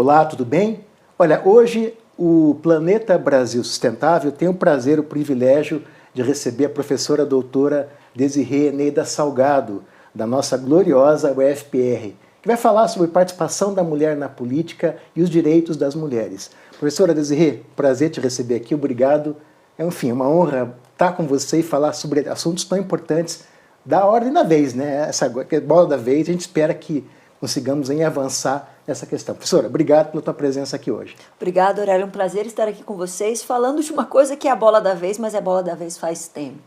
Olá, tudo bem? Olha, hoje o Planeta Brasil Sustentável tem o prazer, o privilégio de receber a professora doutora Desirê Eneida Salgado, da nossa gloriosa UFPR, que vai falar sobre participação da mulher na política e os direitos das mulheres. Professora Desirê, prazer te receber aqui, obrigado. É, enfim, uma honra estar com você e falar sobre assuntos tão importantes da ordem da vez, né? Essa bola da vez, a gente espera que consigamos avançar nessa questão. Professora, obrigado pela tua presença aqui hoje. Obrigada, Aurélio. É um prazer estar aqui com vocês, falando de uma coisa que é a bola da vez, mas é a bola da vez faz tempo.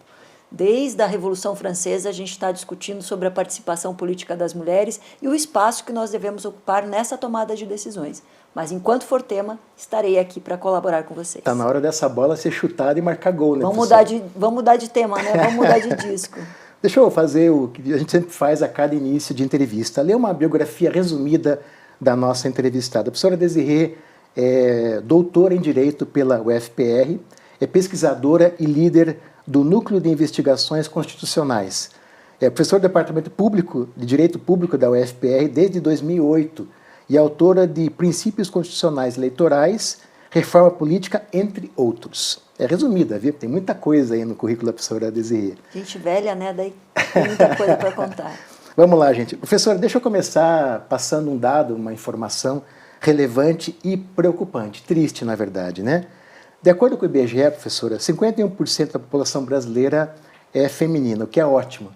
Desde a Revolução Francesa, a gente está discutindo sobre a participação política das mulheres e o espaço que nós devemos ocupar nessa tomada de decisões. Mas, enquanto for tema, estarei aqui para colaborar com vocês. Está na hora dessa bola ser chutada e marcar gol, né, vamos mudar de tema, né? Vamos mudar de disco. Deixa eu fazer o que a gente sempre faz a cada início de entrevista. Ler uma biografia resumida da nossa entrevistada. A professora Desirê é doutora em Direito pela UFPR, é pesquisadora e líder do Núcleo de Investigações Constitucionais. É professora do Departamento Público de Direito Público da UFPR desde 2008 e autora de Princípios Constitucionais Eleitorais, Reforma Política, entre outros. É resumida, viu? Tem muita coisa aí no currículo da professora Desirê. Gente velha, né? Daí tem muita coisa para contar. Vamos lá, gente. Professora, deixa eu começar passando um dado, uma informação relevante e preocupante. Triste, na verdade, né? De acordo com o IBGE, professora, 51% da população brasileira é feminina, o que é ótimo.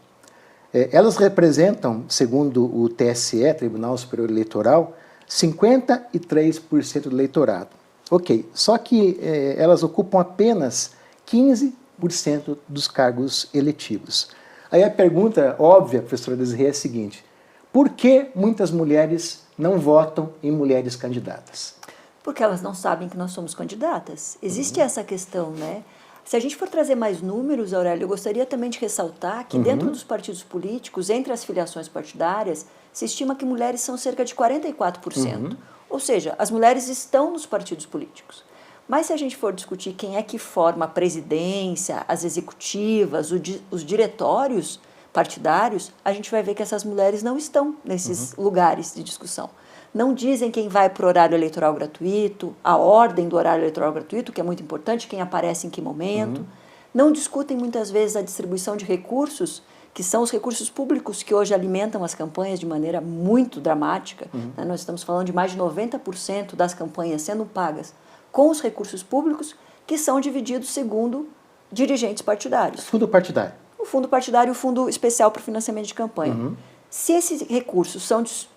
Elas representam, segundo o TSE, Tribunal Superior Eleitoral, 53% do eleitorado. Ok, só que elas ocupam apenas 15% dos cargos eletivos. Aí a pergunta óbvia, professora Desirê, é a seguinte: por que muitas mulheres não votam em mulheres candidatas? Porque elas não sabem que nós somos candidatas. Existe essa questão, né? Se a gente for trazer mais números, Aurélio, eu gostaria também de ressaltar que dentro dos partidos políticos, entre as filiações partidárias, se estima que mulheres são cerca de 44%. Ou seja, as mulheres estão nos partidos políticos. Mas se a gente for discutir quem é que forma a presidência, as executivas, os diretórios partidários, a gente vai ver que essas mulheres não estão nesses lugares de discussão. Não dizem quem vai para o horário eleitoral gratuito, a ordem do horário eleitoral gratuito, que é muito importante, quem aparece em que momento. Não discutem muitas vezes a distribuição de recursos, que são os recursos públicos que hoje alimentam as campanhas de maneira muito dramática. Né? Nós estamos falando de mais de 90% das campanhas sendo pagas com os recursos públicos, que são divididos segundo dirigentes partidários. Fundo partidário. O fundo partidário e o fundo especial para o financiamento de campanha. Se esses recursos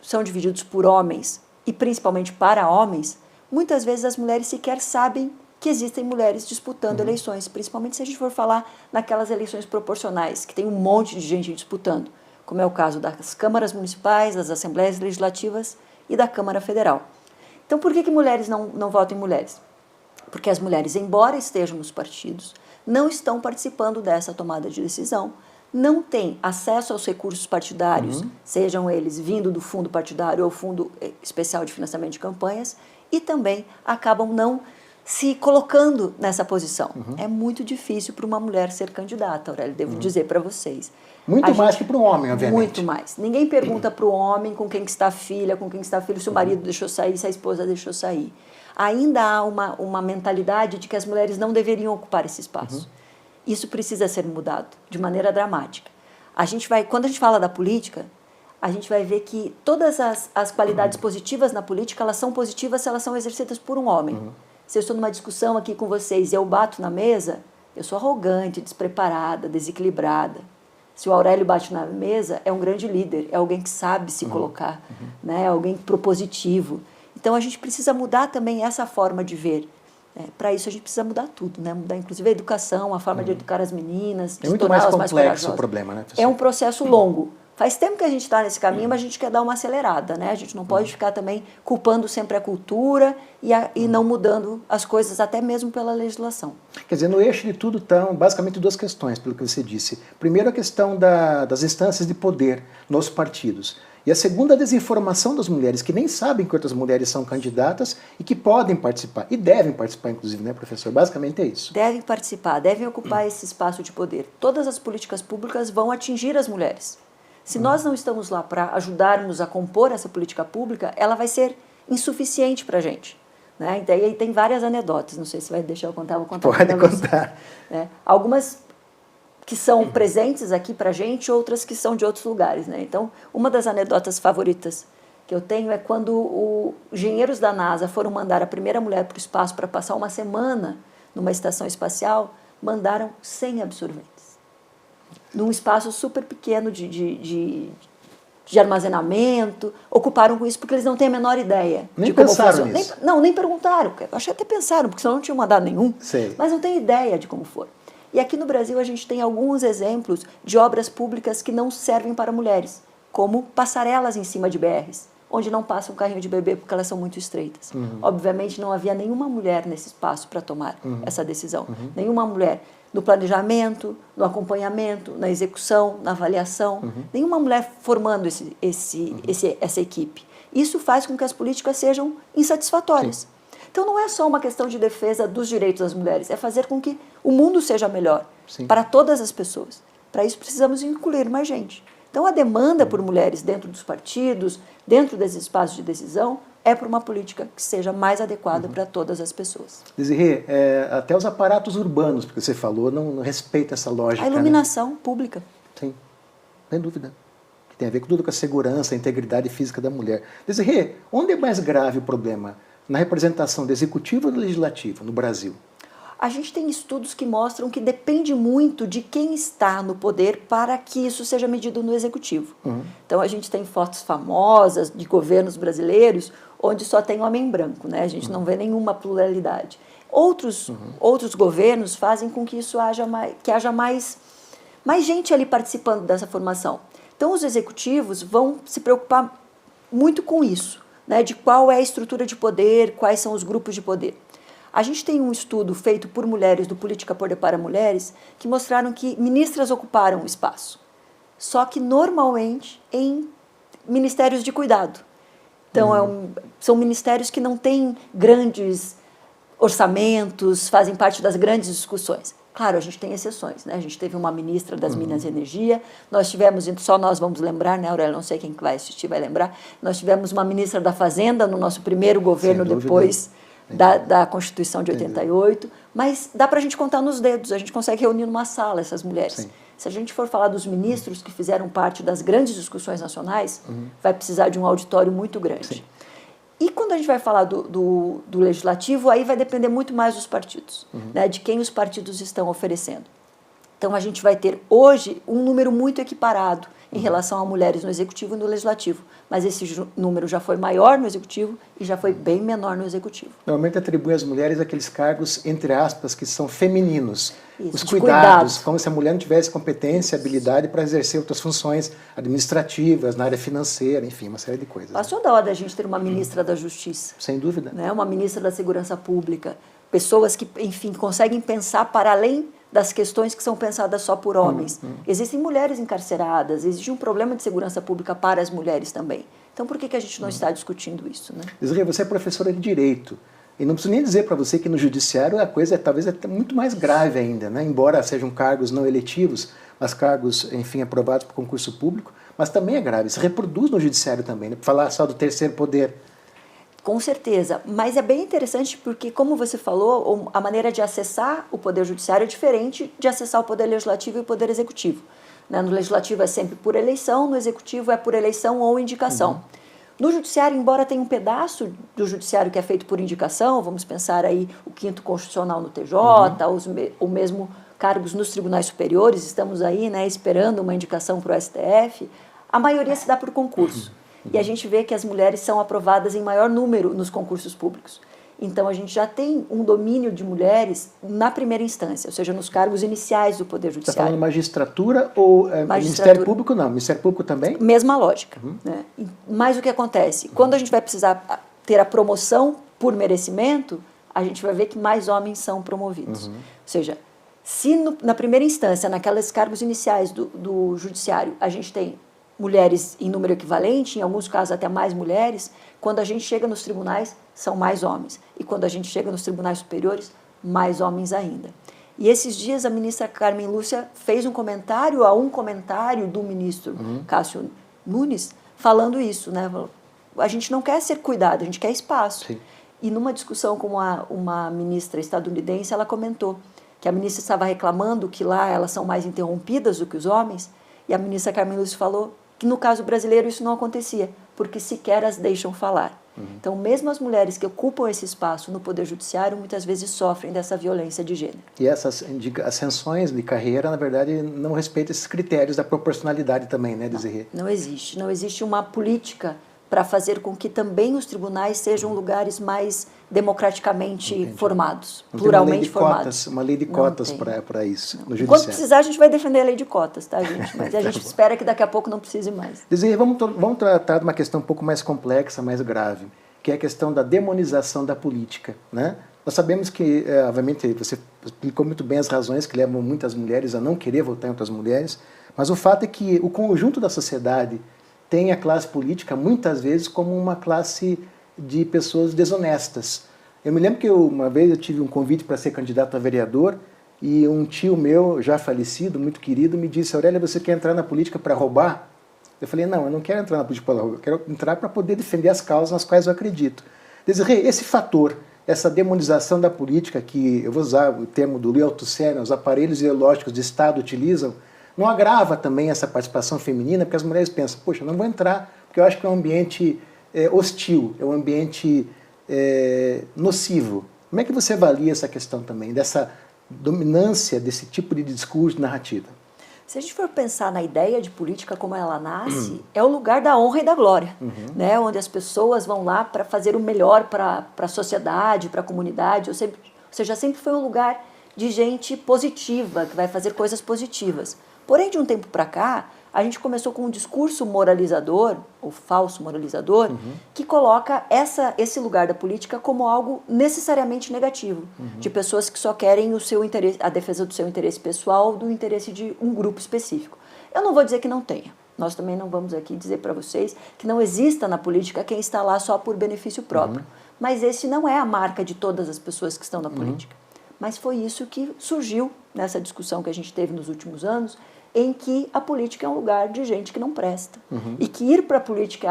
são divididos por homens, e principalmente para homens, muitas vezes as mulheres sequer sabem que existem mulheres disputando eleições, principalmente se a gente for falar naquelas eleições proporcionais, que tem um monte de gente disputando, como é o caso das câmaras municipais, das assembleias legislativas e da Câmara Federal. Então, por que mulheres não votam em mulheres? Porque as mulheres, embora estejam nos partidos, não estão participando dessa tomada de decisão, não têm acesso aos recursos partidários, sejam eles vindo do fundo partidário ou fundo especial de financiamento de campanhas, e também acabam não se colocando nessa posição. É muito difícil para uma mulher ser candidata, Aurélio, devo dizer para vocês. Muito mais que para um homem, obviamente. Muito mais. Ninguém pergunta para o homem com quem que está a filha, se o marido deixou sair, se a esposa deixou sair. Ainda há uma mentalidade de que as mulheres não deveriam ocupar esse espaço. Isso precisa ser mudado de maneira dramática. Quando a gente fala da política, a gente vai ver que todas as qualidades positivas na política, elas são positivas se elas são exercidas por um homem. Se eu estou numa discussão aqui com vocês e eu bato na mesa, eu sou arrogante, despreparada, desequilibrada. Se o Aurélio bate na mesa, é um grande líder, é alguém que sabe se colocar, né? É alguém propositivo. Então, a gente precisa mudar também essa forma de ver. Para isso, a gente precisa mudar tudo, né? Mudar, inclusive, a educação, a forma de educar as meninas, de torná-las mais corajosas. O problema, né, é um processo longo. Faz tempo que a gente está nesse caminho, mas a gente quer dar uma acelerada, né? A gente não pode ficar também culpando sempre a cultura e não mudando as coisas, até mesmo pela legislação. Quer dizer, no eixo de tudo estão basicamente duas questões, pelo que você disse. Primeiro, a questão das instâncias de poder nos partidos. E a segunda, a desinformação das mulheres, que nem sabem que outras mulheres são candidatas e que podem participar. E devem participar, inclusive, né, professor? Basicamente é isso. Devem participar, devem ocupar esse espaço de poder. Todas as políticas públicas vão atingir as mulheres. Se nós não estamos lá para ajudarmos a compor essa política pública, ela vai ser insuficiente para a gente. Né? E aí tem várias anedotas, não sei se vai deixar eu contar, vou contar. Pode contar. Né? Algumas que são presentes aqui para a gente, outras que são de outros lugares. Né? Então, uma das anedotas favoritas que eu tenho é quando os engenheiros da NASA foram mandar a primeira mulher para o espaço para passar uma semana numa estação espacial, mandaram 100 absorventes. Num espaço super pequeno de armazenamento, ocuparam com isso porque eles não têm a menor ideia nem de como pensaram funciona. nisso. Nem perguntaram. Acho que até pensaram, porque senão não tinham mandado nenhum. Sei. Mas não tem ideia de como foi. E aqui no Brasil a gente tem alguns exemplos de obras públicas que não servem para mulheres, como passarelas em cima de BRs, onde não passa um carrinho de bebê porque elas são muito estreitas. Obviamente não havia nenhuma mulher nesse espaço para tomar essa decisão. Nenhuma mulher no planejamento, no acompanhamento, na execução, na avaliação. Nenhuma mulher formando essa equipe. Isso faz com que as políticas sejam insatisfatórias. Sim. Então não é só uma questão de defesa dos direitos das mulheres, é fazer com que o mundo seja melhor para todas as pessoas. Para isso precisamos incluir mais gente. Então a demanda por mulheres dentro dos partidos, dentro desses espaços de decisão, é por uma política que seja mais adequada para todas as pessoas. Desirê, até os aparatos urbanos, porque você falou, não respeita essa lógica. A iluminação pública. Sim, sem dúvida. Que tem a ver com tudo com a segurança, a integridade física da mulher. Desirê, onde é mais grave o problema? Na representação do executivo ou do legislativo no Brasil? A gente tem estudos que mostram que depende muito de quem está no poder para que isso seja medido no executivo. Então a gente tem fotos famosas de governos brasileiros onde só tem homem branco, né? A gente não vê nenhuma pluralidade. Outros governos fazem com que isso haja mais gente ali participando dessa formação. Então os executivos vão se preocupar muito com isso, né? De qual é a estrutura de poder, quais são os grupos de poder. A gente tem um estudo feito por mulheres, do Política Poder para Mulheres, que mostraram que ministras ocuparam espaço. Só que, normalmente, em ministérios de cuidado. Então, são ministérios que não têm grandes orçamentos, fazem parte das grandes discussões. Claro, a gente tem exceções, né? A gente teve uma ministra das Minas e Energia, nós tivemos, só nós vamos lembrar, né, Aurélio? Não sei quem que vai assistir vai lembrar, nós tivemos uma ministra da Fazenda no nosso primeiro governo depois da Constituição de 88, mas dá para a gente contar nos dedos, a gente consegue reunir numa sala essas mulheres. Sim. Se a gente for falar dos ministros que fizeram parte das grandes discussões nacionais, vai precisar de um auditório muito grande. Sim. E quando a gente vai falar do legislativo, aí vai depender muito mais dos partidos, né, de quem os partidos estão oferecendo. Então a gente vai ter hoje um número muito equiparado em relação a mulheres no executivo e no legislativo, mas esse número já foi maior no executivo e já foi bem menor no executivo. Normalmente atribui às mulheres aqueles cargos, entre aspas, que são femininos. Isso, os cuidados, como se a mulher não tivesse competência, habilidade para exercer outras funções administrativas, na área financeira, enfim, uma série de coisas. Passou da hora da gente ter uma ministra da Justiça. Sem dúvida. Né? Uma ministra da Segurança Pública. Pessoas que, enfim, conseguem pensar para além das questões que são pensadas só por homens. Existem mulheres encarceradas, existe um problema de segurança pública para as mulheres também. Então, por que a gente não está discutindo isso? Né? Desirê, você é professora de Direito. E não preciso nem dizer para você que no Judiciário a coisa talvez é muito mais grave ainda, né? Embora sejam cargos não eletivos, mas cargos, enfim, aprovados por concurso público, mas também é grave. Se reproduz no Judiciário também, né? Para falar só do terceiro poder. Com certeza, mas é bem interessante porque, como você falou, a maneira de acessar o Poder Judiciário é diferente de acessar o Poder Legislativo e o Poder Executivo. Né? No Legislativo é sempre por eleição, no Executivo é por eleição ou indicação. No Judiciário, embora tenha um pedaço do Judiciário que é feito por indicação, vamos pensar aí o 5º Constitucional no TJ, ou mesmo cargos nos tribunais superiores, estamos aí, né, esperando uma indicação para o STF, a maioria se dá por concurso. E a gente vê que as mulheres são aprovadas em maior número nos concursos públicos. Então, a gente já tem um domínio de mulheres na primeira instância, ou seja, nos cargos iniciais do Poder Judiciário. Você está falando magistratura ou Ministério Público? Não, Ministério Público também? Mesma lógica. Né? Mas o que acontece? Quando a gente vai precisar ter a promoção por merecimento, a gente vai ver que mais homens são promovidos. Ou seja, se na primeira instância, naqueles cargos iniciais do Judiciário, a gente tem mulheres em número equivalente, em alguns casos até mais mulheres, quando a gente chega nos tribunais, são mais homens. E quando a gente chega nos tribunais superiores, mais homens ainda. E esses dias a ministra Carmen Lúcia fez um comentário do ministro Cássio Nunes falando isso, né? a gente não quer ser cuidado, a gente quer espaço. Sim. E numa discussão com uma ministra estadunidense, ela comentou que a ministra estava reclamando que lá elas são mais interrompidas do que os homens, e a ministra Carmen Lúcia falou que no caso brasileiro isso não acontecia, porque sequer as deixam falar. Então, mesmo as mulheres que ocupam esse espaço no Poder Judiciário, muitas vezes sofrem dessa violência de gênero. E essas ascensões de carreira, na verdade, não respeitam esses critérios da proporcionalidade também, né, Desirê? Não existe. Não existe uma política para fazer com que também os tribunais sejam lugares mais democraticamente formados, pluralmente formados. Uma lei de cotas para isso, no Judiciário. Quando precisar, a gente vai defender a lei de cotas, tá, gente? Mas a gente espera que daqui a pouco não precise mais. Desirê, vamos tratar de uma questão um pouco mais complexa, mais grave, que é a questão da demonização da política, né? Nós sabemos que, obviamente, você explicou muito bem as razões que levam muitas mulheres a não querer votar em outras mulheres, mas o fato é que o conjunto da sociedade tem a classe política, muitas vezes, como uma classe de pessoas desonestas. Eu me lembro que uma vez eu tive um convite para ser candidato a vereador e um tio meu, já falecido, muito querido, me disse: Aurélia, você quer entrar na política para roubar? Eu falei: não, eu não quero entrar na política para roubar, eu quero entrar para poder defender as causas nas quais eu acredito. Desirê, esse fator, essa demonização da política, que eu vou usar o termo do Louis Althusser, os aparelhos ideológicos de Estado utilizam, não agrava também essa participação feminina, porque as mulheres pensam: poxa, não vou entrar porque eu acho que é um ambiente hostil, é um ambiente nocivo. Como é que você avalia essa questão também, dessa dominância desse tipo de discurso, de narrativa? Se a gente for pensar na ideia de política como ela nasce, é o lugar da honra e da glória, né? Onde as pessoas vão lá para fazer o melhor para a sociedade, para a comunidade, ou seja, sempre foi um lugar de gente positiva, que vai fazer coisas positivas. Porém, de um tempo para cá, a gente começou com um discurso moralizador, ou falso moralizador, que coloca esse lugar da política como algo necessariamente negativo, de pessoas que só querem o seu interesse, a defesa do seu interesse pessoal, do interesse de um grupo específico. Eu não vou dizer que não tenha. Nós também não vamos aqui dizer para vocês que não exista na política quem está lá só por benefício próprio. Mas esse não é a marca de todas as pessoas que estão na política. Mas foi isso que surgiu nessa discussão que a gente teve nos últimos anos, em que a política é um lugar de gente que não presta. E que ir para a política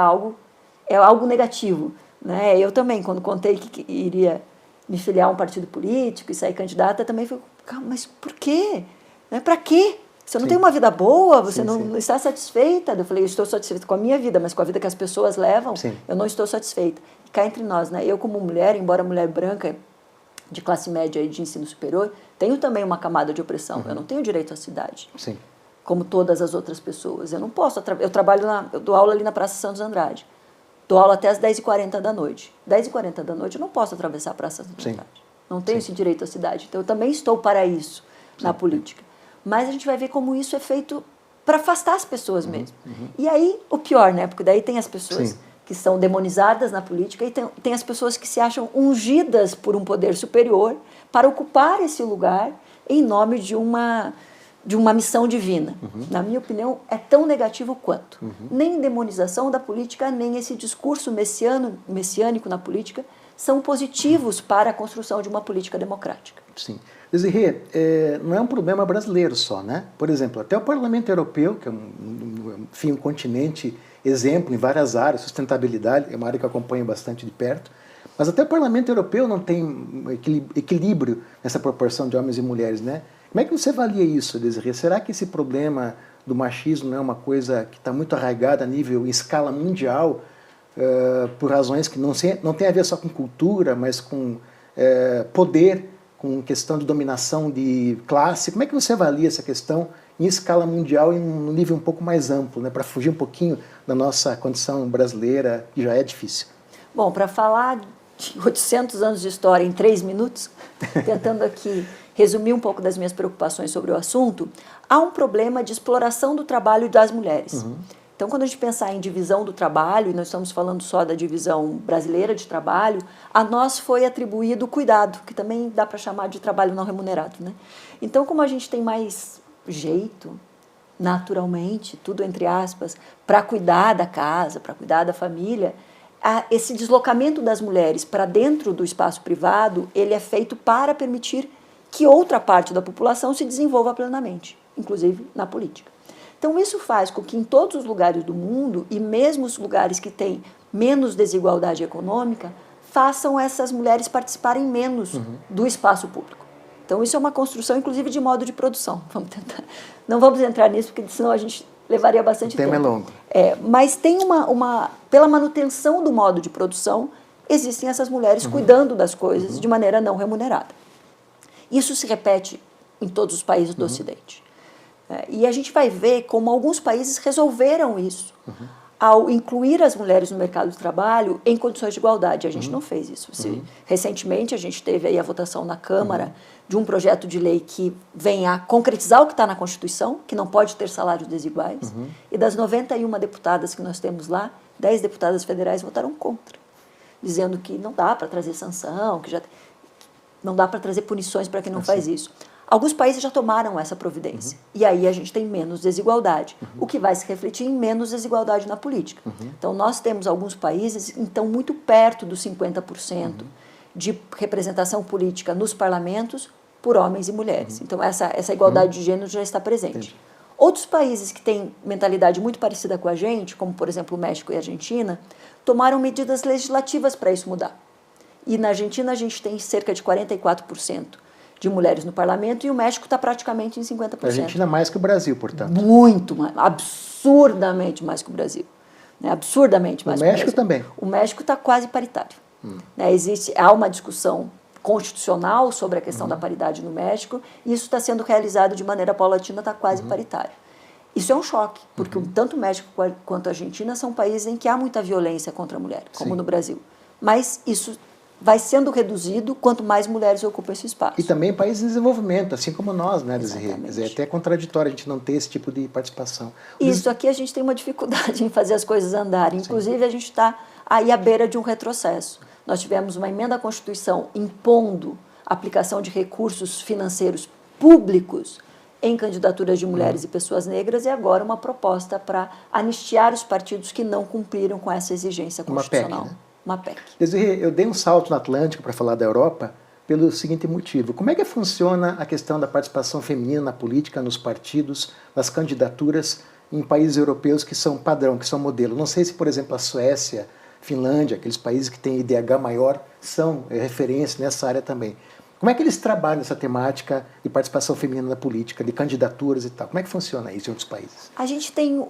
é algo negativo, né? Eu também, quando contei que iria me filiar a um partido político e sair candidata, também fui: mas por quê? Né? Para quê? Você não tem uma vida boa, você não está satisfeita. Eu falei: eu estou satisfeita com a minha vida, mas com a vida que as pessoas levam, eu não estou satisfeita. E cá entre nós, né? Eu como mulher, embora mulher branca, de classe média e de ensino superior, tenho também uma camada de opressão. Eu não tenho direito à cidade. Sim. Como todas as outras pessoas. Eu não posso, eu dou aula ali na Praça Santos Andrade. Dou aula até às 10h40 da noite. 10h40 da noite eu não posso atravessar a Praça Santos Andrade. Não tenho esse direito à cidade. Então eu também estou para isso na política. Mas a gente vai ver como isso é feito para afastar as pessoas mesmo. E aí, o pior, né? Porque daí tem as pessoas que são demonizadas na política e tem as pessoas que se acham ungidas por um poder superior para ocupar esse lugar em nome de uma missão divina. Na minha opinião, é tão negativo quanto. Nem demonização da política, nem esse discurso messiânico na política são positivos para a construção de uma política democrática. Sim. Desirê, não é um problema brasileiro só, né? Por exemplo, até o Parlamento Europeu, que é um continente exemplo em várias áreas, sustentabilidade, é uma área que eu acompanho bastante de perto, mas até o Parlamento Europeu não tem equilíbrio nessa proporção de homens e mulheres, né? Como é que você avalia isso, Desirê? Será que esse problema do machismo não é uma coisa que está muito arraigada a nível, em escala mundial, por razões que não tem a ver só com cultura, mas com poder, com questão de dominação de classe? Como é que você avalia essa questão em escala mundial e num nível um pouco mais amplo, né, para fugir um pouquinho da nossa condição brasileira, que já é difícil? Bom, para falar de 800 anos de história em 3 minutos, tentando aqui resumir um pouco das minhas preocupações sobre o assunto, há um problema de exploração do trabalho das mulheres. Então, quando a gente pensar em divisão do trabalho, e nós estamos falando só da divisão brasileira de trabalho, a nós foi atribuído o cuidado, que também dá para chamar de trabalho não remunerado, né? Então, como a gente tem mais jeito, naturalmente, tudo entre aspas, para cuidar da casa, para cuidar da família, esse deslocamento das mulheres para dentro do espaço privado, ele é feito para permitir que outra parte da população se desenvolva plenamente, inclusive na política. Então, isso faz com que em todos os lugares do mundo, e mesmo os lugares que têm menos desigualdade econômica, façam essas mulheres participarem menos do espaço público. Então, isso é uma construção, inclusive, de modo de produção. Vamos tentar. Não vamos entrar nisso, porque senão a gente levaria bastante tempo. O tema é longo. Mas tem pela manutenção do modo de produção, existem essas mulheres cuidando das coisas de maneira não remunerada. Isso se repete em todos os países do Ocidente. E a gente vai ver como alguns países resolveram isso ao incluir as mulheres no mercado de trabalho em condições de igualdade. A gente não fez isso. Recentemente, a gente teve aí a votação na Câmara de um projeto de lei que vem a concretizar o que está na Constituição, que não pode ter salários desiguais. E das 91 deputadas que nós temos lá, 10 deputadas federais votaram contra, dizendo que não dá para trazer sanção, que não dá para trazer punições para quem não faz isso. Alguns países já tomaram essa providência. E aí a gente tem menos desigualdade, o que vai se refletir em menos desigualdade na política. Então, nós temos alguns países, então, muito perto dos 50% de representação política nos parlamentos por homens e mulheres. Então, essa igualdade de gênero já está presente. Entendi. Outros países que têm mentalidade muito parecida com a gente, como, por exemplo, o México e a Argentina, tomaram medidas legislativas para isso mudar. E na Argentina a gente tem cerca de 44% de mulheres no parlamento e o México está praticamente em 50%. A Argentina mais que o Brasil, portanto. Muito mais, absurdamente mais que o Brasil. Né? Absurdamente mais que o Brasil. O México também. O México está quase paritário. Né? Há uma discussão constitucional sobre a questão da paridade no México e isso está sendo realizado de maneira paulatina, está quase paritário. Isso é um choque, porque tanto o México quanto a Argentina são países em que há muita violência contra a mulher, como no Brasil. Mas isso vai sendo reduzido quanto mais mulheres ocupam esse espaço. E também países em desenvolvimento, assim como nós, né, Desirê? Exatamente. Quer dizer, é até contraditório a gente não ter esse tipo de participação. Isso aqui a gente tem uma dificuldade em fazer as coisas andarem. Inclusive, a gente está aí à beira de um retrocesso. Nós tivemos uma emenda à Constituição impondo a aplicação de recursos financeiros públicos em candidaturas de mulheres e pessoas negras e agora uma proposta para anistiar os partidos que não cumpriram com essa exigência constitucional. Uma PEC, né? Uma PEC. Desirê, eu dei um salto no Atlântico para falar da Europa pelo seguinte motivo. Como é que funciona a questão da participação feminina na política, nos partidos, nas candidaturas em países europeus que são padrão, que são modelo? Não sei se, por exemplo, a Suécia, Finlândia, aqueles países que têm IDH maior, são referência nessa área também. Como é que eles trabalham essa temática de participação feminina na política, de candidaturas e tal? Como é que funciona isso em outros países? A gente tem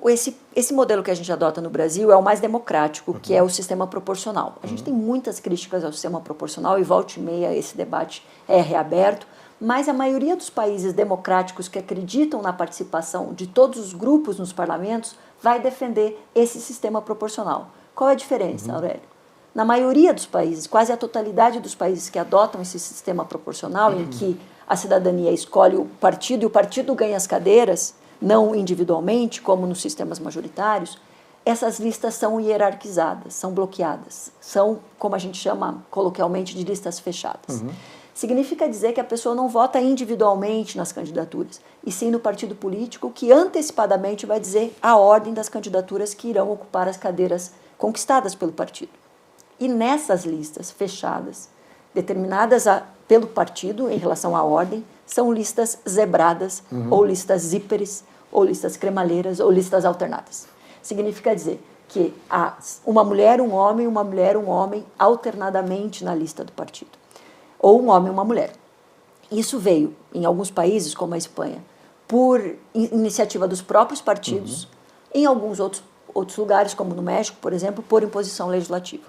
esse modelo que a gente adota no Brasil é o mais democrático, que é o sistema proporcional. A gente tem muitas críticas ao sistema proporcional e volta e meia esse debate é reaberto, mas a maioria dos países democráticos que acreditam na participação de todos os grupos nos parlamentos vai defender esse sistema proporcional. Qual é a diferença, Aurélio? Na maioria dos países, quase a totalidade dos países que adotam esse sistema proporcional, em que a cidadania escolhe o partido e o partido ganha as cadeiras, não individualmente, como nos sistemas majoritários, essas listas são hierarquizadas, são bloqueadas, são, como a gente chama coloquialmente, de listas fechadas. Significa dizer que a pessoa não vota individualmente nas candidaturas, e sim no partido político, que antecipadamente vai dizer a ordem das candidaturas que irão ocupar as cadeiras conquistadas pelo partido. E nessas listas fechadas, determinadas pelo partido em relação à ordem, são listas zebradas, ou listas zíperes, ou listas cremalheiras, ou listas alternadas. Significa dizer que há uma mulher, um homem, alternadamente na lista do partido. Ou um homem e uma mulher. Isso veio, em alguns países, como a Espanha, por iniciativa dos próprios partidos, em alguns outros lugares, como no México, por exemplo, por imposição legislativa.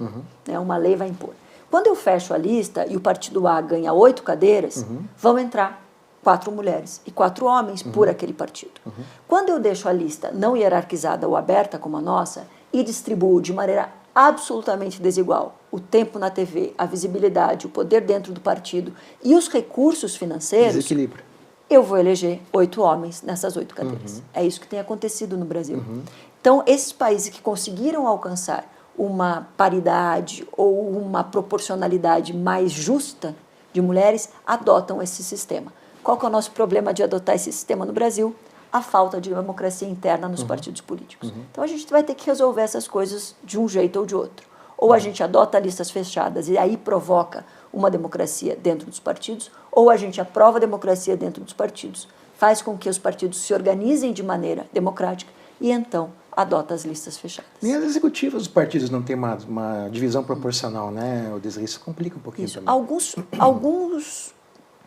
Uma lei vai impor. Quando eu fecho a lista e o partido A ganha 8 cadeiras, vão entrar 4 mulheres e 4 homens por aquele partido. Quando eu deixo a lista não hierarquizada ou aberta como a nossa e distribuo de maneira absolutamente desigual o tempo na TV, a visibilidade, o poder dentro do partido e os recursos financeiros, desequilíbrio. Eu vou eleger 8 homens nessas 8 cadeiras. É isso que tem acontecido no Brasil. Então, esses países que conseguiram alcançar uma paridade ou uma proporcionalidade mais justa de mulheres, adotam esse sistema. Qual que é o nosso problema de adotar esse sistema no Brasil? A falta de democracia interna nos partidos políticos. Então, a gente vai ter que resolver essas coisas de um jeito ou de outro. Ou a gente adota listas fechadas e aí provoca uma democracia dentro dos partidos, ou a gente aprova a democracia dentro dos partidos, faz com que os partidos se organizem de maneira democrática e então adota as listas fechadas. Nem as executivas dos partidos não têm uma divisão proporcional, né? Isso complica um pouquinho também. Alguns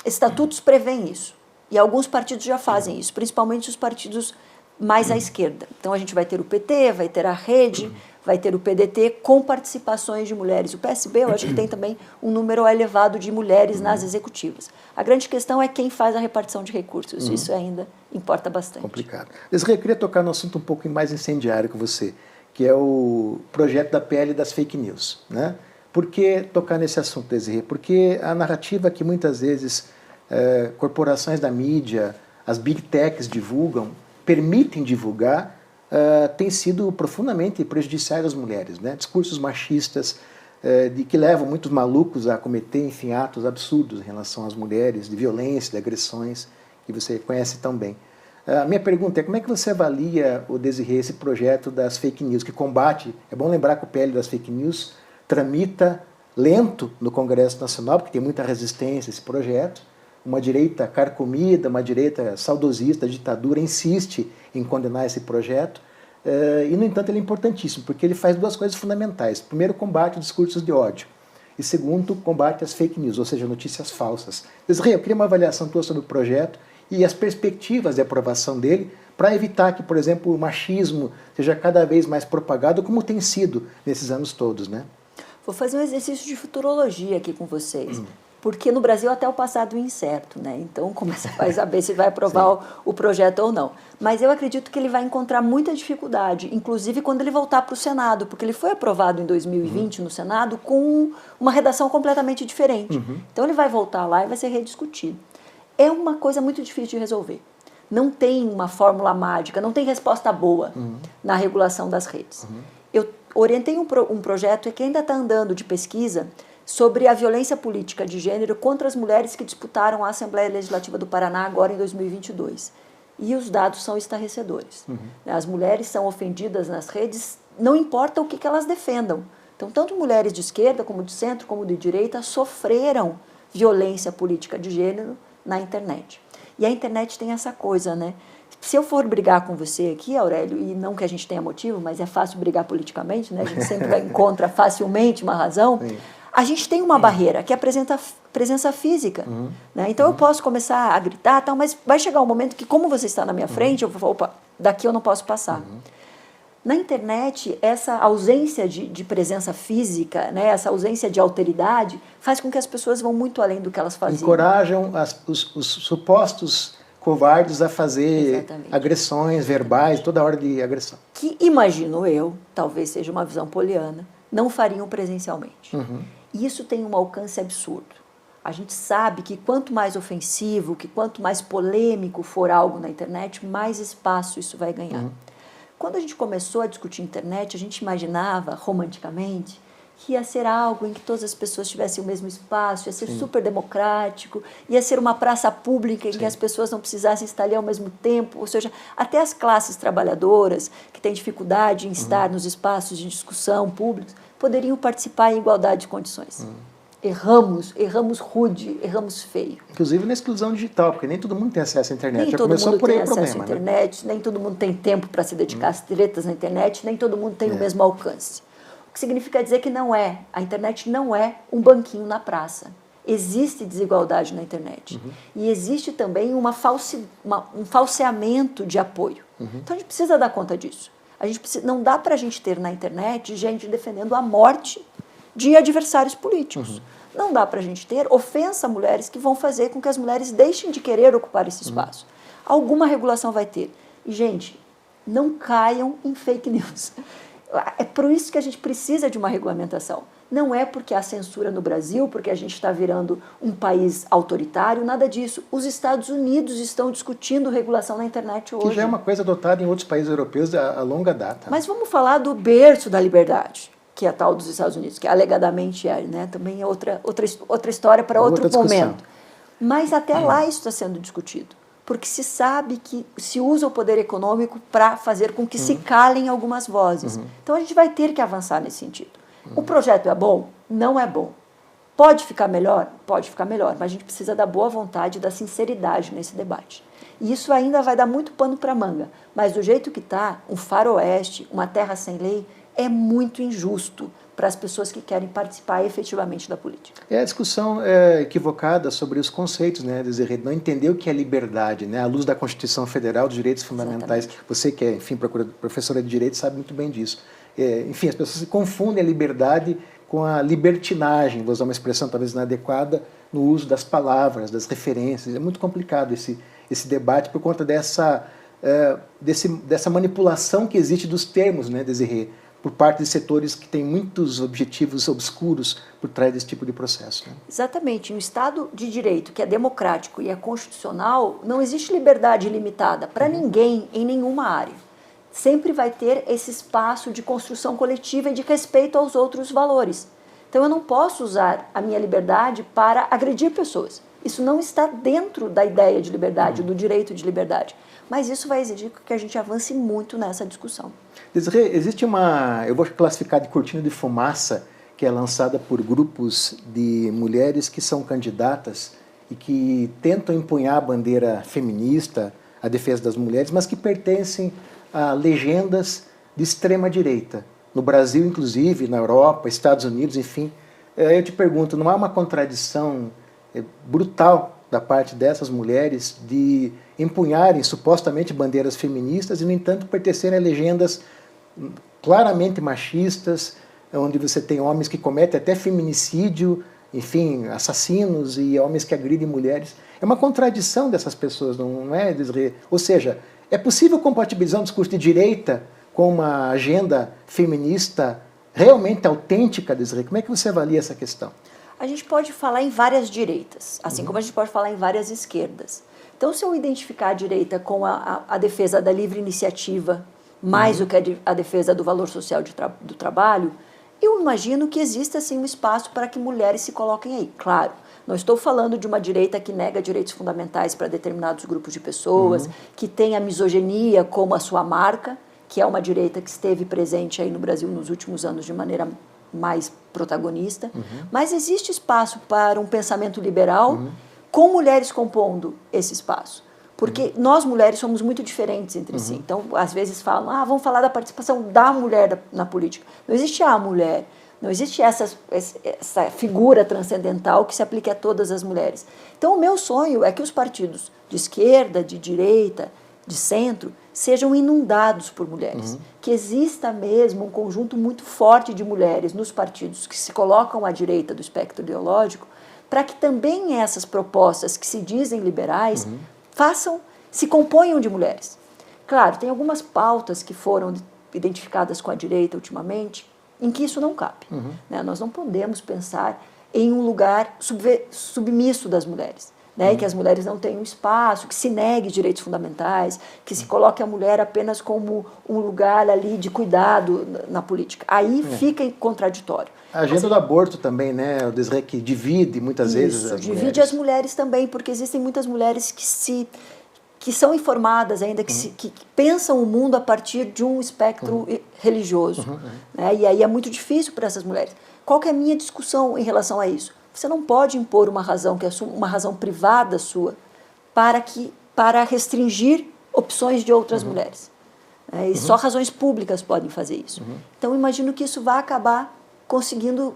estatutos prevêem isso. E alguns partidos já fazem isso, principalmente os partidos mais à esquerda. Então a gente vai ter o PT, vai ter a Rede, vai ter o PDT com participações de mulheres. O PSB, eu acho que tem também um número elevado de mulheres nas executivas. A grande questão é quem faz a repartição de recursos. Isso ainda importa bastante. Complicado. Eu queria tocar no assunto um pouco mais incendiário com você, que é o projeto da PL das fake news, né? Por que tocar nesse assunto, Desirê? Porque a narrativa que muitas vezes corporações da mídia, as big techs divulgam, permitem divulgar, tem sido profundamente prejudiciais às mulheres, né? Discursos machistas de que levam muitos malucos a cometer, enfim, atos absurdos em relação às mulheres, de violência, de agressões, que você conhece tão bem. A minha pergunta é, como é que você avalia, o Desirê, esse projeto das fake news, que combate, é bom lembrar que o PL das fake news tramita lento no Congresso Nacional, porque tem muita resistência a esse projeto. Uma direita carcomida, uma direita saudosista, ditadura, insiste em condenar esse projeto. E, no entanto, ele é importantíssimo, porque ele faz duas coisas fundamentais. Primeiro, combate discursos de ódio. E, segundo, combate as fake news, ou seja, notícias falsas. Desirê, eu queria uma avaliação tua sobre o projeto e as perspectivas de aprovação dele para evitar que, por exemplo, o machismo seja cada vez mais propagado, como tem sido nesses anos todos, né? Vou fazer um exercício de futurologia aqui com vocês. Porque no Brasil até o passado é incerto, né? Então começa a saber se vai aprovar o projeto ou não. Mas eu acredito que ele vai encontrar muita dificuldade, inclusive quando ele voltar para o Senado, porque ele foi aprovado em 2020 no Senado com uma redação completamente diferente. Então ele vai voltar lá e vai ser rediscutido. É uma coisa muito difícil de resolver. Não tem uma fórmula mágica, não tem resposta boa na regulação das redes. Eu orientei um projeto que ainda está andando de pesquisa sobre a violência política de gênero contra as mulheres que disputaram a Assembleia Legislativa do Paraná agora em 2022. E os dados são estarrecedores. As mulheres são ofendidas nas redes, não importa o que elas defendam. Então, tanto mulheres de esquerda, como de centro, como de direita, sofreram violência política de gênero na internet. E a internet tem essa coisa, né? Se eu for brigar com você aqui, Aurélio, e não que a gente tenha motivo, mas é fácil brigar politicamente, né? A gente sempre encontra facilmente uma razão. Sim. A gente tem uma barreira, que é a presença física. Né? Então, eu posso começar a gritar, tal, mas vai chegar um momento que, como você está na minha frente, eu vou falar, opa, daqui eu não posso passar. Na internet, essa ausência de presença física, né, essa ausência de alteridade, faz com que as pessoas vão muito além do que elas faziam. Encorajam os supostos covardes a fazer agressões verbais, toda hora de agressão. Que, imagino eu, talvez seja uma visão poliana, não fariam presencialmente. E isso tem um alcance absurdo. A gente sabe que quanto mais ofensivo, que quanto mais polêmico for algo na internet, mais espaço isso vai ganhar. Quando a gente começou a discutir internet, a gente imaginava, romanticamente, que ia ser algo em que todas as pessoas tivessem o mesmo espaço, ia ser super democrático, ia ser uma praça pública em que as pessoas não precisassem estar ali ao mesmo tempo, ou seja, até as classes trabalhadoras, que têm dificuldade em estar nos espaços de discussão públicos, poderiam participar em igualdade de condições. Erramos rude, erramos feio. Inclusive na exclusão digital, porque nem todo mundo tem acesso à internet. Nem Já todo começou mundo por aí tem o acesso problema, à internet, nem todo mundo tem tempo para se dedicar às tretas na internet, nem todo mundo tem o mesmo alcance. O que significa dizer que a internet não é um banquinho na praça. Existe desigualdade na internet. E existe também um falseamento de apoio. Então a gente precisa dar conta disso. Não dá para a gente ter na internet gente defendendo a morte de adversários políticos. Não dá para a gente ter ofensa a mulheres que vão fazer com que as mulheres deixem de querer ocupar esse espaço. Alguma regulação vai ter. E, gente, não caiam em fake news. É por isso que a gente precisa de uma regulamentação. Não é porque há censura no Brasil, porque a gente está virando um país autoritário, nada disso. Os Estados Unidos estão discutindo regulação na internet hoje. Que já é uma coisa adotada em outros países europeus a longa data. Mas vamos falar do berço da liberdade, que é a tal dos Estados Unidos, que alegadamente é, né? Também é outra história para outro momento. Mas até lá isso está sendo discutido. Porque se sabe que se usa o poder econômico para fazer com que se calem algumas vozes. Então a gente vai ter que avançar nesse sentido. O projeto é bom? Não é bom. Pode ficar melhor? Pode ficar melhor, mas a gente precisa da boa vontade e da sinceridade nesse debate. E isso ainda vai dar muito pano para manga. Mas do jeito que está, um faroeste, uma terra sem lei, é muito injusto para as pessoas que querem participar efetivamente da política. É a discussão equivocada sobre os conceitos, né, Desirê? Não entender o que é liberdade, né, à luz da Constituição Federal, dos direitos fundamentais. Exatamente. Você que é, enfim, professora de direito sabe muito bem disso. Enfim, as pessoas confundem a liberdade com a libertinagem, vou usar uma expressão talvez inadequada, no uso das palavras, das referências. É muito complicado esse debate por conta dessa manipulação que existe dos termos, né, Desirê, por parte de setores que têm muitos objetivos obscuros por trás desse tipo de processo. Né? Exatamente. No Estado de Direito, que é democrático e é constitucional, não existe liberdade ilimitada para ninguém em nenhuma área. Sempre vai ter esse espaço de construção coletiva e de respeito aos outros valores. Então eu não posso usar a minha liberdade para agredir pessoas. Isso não está dentro da ideia de liberdade, do direito de liberdade. Mas isso vai exigir que a gente avance muito nessa discussão. Desirê, existe eu vou classificar de cortina de fumaça, que é lançada por grupos de mulheres que são candidatas e que tentam empunhar a bandeira feminista, a defesa das mulheres, mas que pertencem a legendas de extrema-direita. No Brasil, inclusive, na Europa, Estados Unidos, enfim. Eu te pergunto, não há uma contradição brutal da parte dessas mulheres de empunharem supostamente bandeiras feministas e, no entanto, pertencerem a legendas claramente machistas, onde você tem homens que cometem até feminicídio, enfim, assassinos e homens que agridem mulheres. É uma contradição dessas pessoas, não é, Desirê? Ou seja, é possível compatibilizar um discurso de direita com uma agenda feminista realmente autêntica, Desirê? Como é que você avalia essa questão? A gente pode falar em várias direitas, assim como a gente pode falar em várias esquerdas. Então, se eu identificar a direita com a defesa da livre iniciativa, mais do que a defesa do valor social do trabalho, eu imagino que exista, sim, um espaço para que mulheres se coloquem aí. Claro, não estou falando de uma direita que nega direitos fundamentais para determinados grupos de pessoas, que tem a misoginia como a sua marca, que é uma direita que esteve presente aí no Brasil nos últimos anos de maneira mais protagonista, mas existe espaço para um pensamento liberal com mulheres compondo esse espaço. Porque nós, mulheres, somos muito diferentes entre si. Então, às vezes falam, vamos falar da participação da mulher na política. Não existe a mulher, não existe essa figura transcendental que se aplique a todas as mulheres. Então, o meu sonho é que os partidos de esquerda, de direita, de centro, sejam inundados por mulheres. Que exista mesmo um conjunto muito forte de mulheres nos partidos que se colocam à direita do espectro ideológico, para que também essas propostas que se dizem liberais se componham de mulheres. Claro, tem algumas pautas que foram identificadas com a direita ultimamente, em que isso não cabe. Né? Nós não podemos pensar em um lugar submisso das mulheres. Né, que as mulheres não tenham espaço, que se negue direitos fundamentais, que se coloque a mulher apenas como um lugar ali de cuidado na política. Aí fica contraditório. A agenda do aborto também, né, o Desirê, que divide muitas vezes as mulheres. Divide as mulheres também, porque existem muitas mulheres que são informadas ainda, que pensam o mundo a partir de um espectro religioso. Né, e aí é muito difícil para essas mulheres. Qual que é a minha discussão em relação a isso? Você não pode impor uma razão que é uma razão privada sua para restringir opções de outras mulheres. E só razões públicas podem fazer isso. Então, imagino que isso vai acabar conseguindo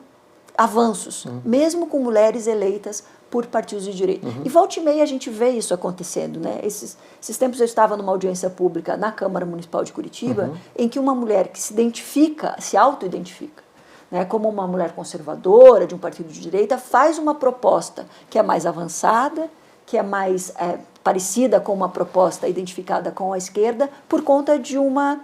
avanços, mesmo com mulheres eleitas por partidos de direita. E volta e meia a gente vê isso acontecendo. Né? Esses tempos eu estava numa audiência pública na Câmara Municipal de Curitiba, em que uma mulher que se auto-identifica, né, como uma mulher conservadora de um partido de direita, faz uma proposta que é mais avançada, que é mais parecida com uma proposta identificada com a esquerda, por conta de uma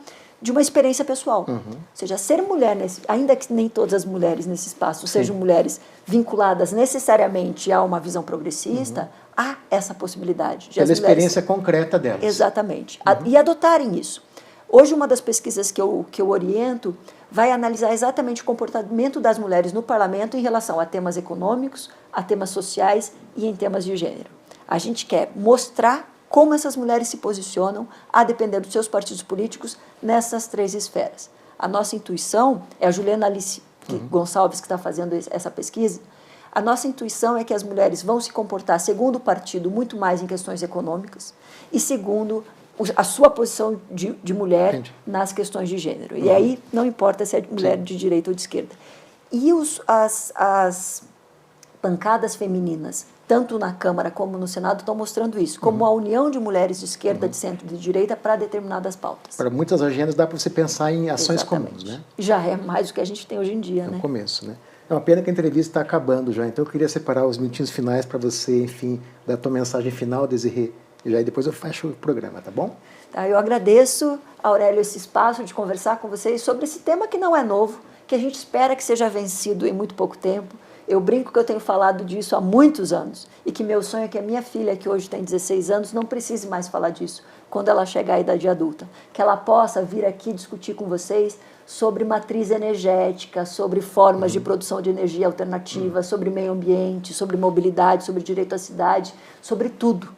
experiência pessoal. Ou seja, ser mulher, ainda que nem todas as mulheres nesse espaço sejam mulheres vinculadas necessariamente a uma visão progressista, há essa possibilidade. Pela experiência concreta delas. Exatamente. E adotarem isso. Hoje, uma das pesquisas que eu oriento vai analisar exatamente o comportamento das mulheres no parlamento em relação a temas econômicos, a temas sociais e em temas de gênero. A gente quer mostrar como essas mulheres se posicionam, a depender dos seus partidos políticos, nessas três esferas. A nossa intuição, é a Juliana Alice Gonçalves que está fazendo essa pesquisa, A nossa intuição é que as mulheres vão se comportar, segundo o partido, muito mais em questões econômicas e segundo a sua posição de mulher nas questões de gênero. E aí não importa se é mulher de direita ou de esquerda. E as bancadas femininas, tanto na Câmara como no Senado, estão mostrando isso, como a união de mulheres de esquerda, de centro e de direita para determinadas pautas. Para muitas agendas dá para você pensar em ações Exatamente. comuns, né? Já é mais do que a gente tem hoje em dia, né? No começo, né? É uma pena que a entrevista está acabando já, então eu queria separar os minutinhos finais para você, enfim, dar a tua mensagem final, Desirê, e aí depois eu fecho o programa, tá bom? Tá, eu agradeço, Aurélio, esse espaço de conversar com vocês sobre esse tema que não é novo, que a gente espera que seja vencido em muito pouco tempo. Eu brinco que eu tenho falado disso há muitos anos e que meu sonho é que a minha filha, que hoje tem 16 anos, não precise mais falar disso quando ela chegar à idade adulta. Que ela possa vir aqui discutir com vocês sobre matriz energética, sobre formas de produção de energia alternativa, sobre meio ambiente, sobre mobilidade, sobre direito à cidade, sobre tudo.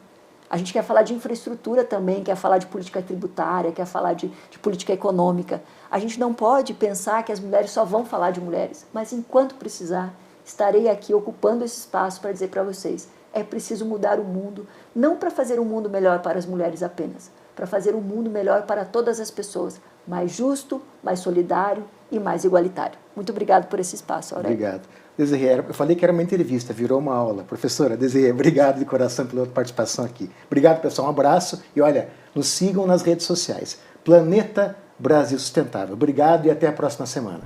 A gente quer falar de infraestrutura também, quer falar de política tributária, quer falar de política econômica. A gente não pode pensar que as mulheres só vão falar de mulheres, mas enquanto precisar, estarei aqui ocupando esse espaço para dizer para vocês, é preciso mudar o mundo, não para fazer um mundo melhor para as mulheres apenas, para fazer um mundo melhor para todas as pessoas, mais justo, mais solidário e mais igualitário. Muito obrigado por esse espaço, Aurélio. Obrigado. Desirê, eu falei que era uma entrevista, virou uma aula. Professora Desirê, obrigado de coração pela participação aqui. Obrigado, pessoal, um abraço e olha, nos sigam nas redes sociais. Planeta Brasil Sustentável. Obrigado e até a próxima semana.